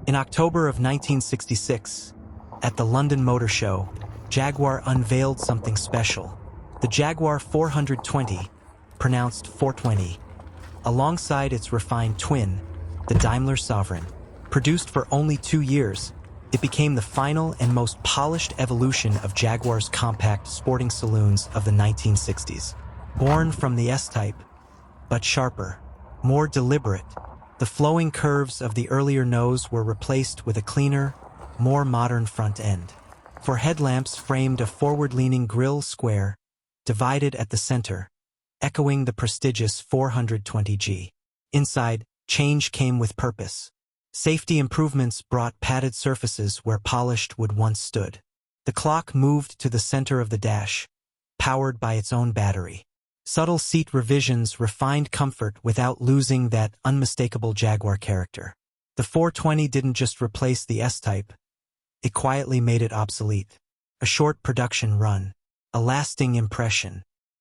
In October of 1966, at the London Motor Show, Jaguar unveiled something special. The Jaguar 420, pronounced 420, alongside its refined twin, the Daimler Sovereign. Produced for only 2 years, it became the final and most polished evolution of Jaguar's compact sporting saloons of the 1960s. Born from the S-Type, but sharper, more deliberate, the flowing curves of the earlier nose were replaced with a cleaner, more modern front end. For headlamps framed a forward-leaning grille square, divided at the center, echoing the prestigious 420G. Inside, change came with purpose. Safety improvements brought padded surfaces where polished wood once stood. The clock moved to the center of the dash, powered by its own battery. Subtle seat revisions refined comfort without losing that unmistakable Jaguar character. The 420 didn't just replace the S-Type, it quietly made it obsolete. A short production run, a lasting impression.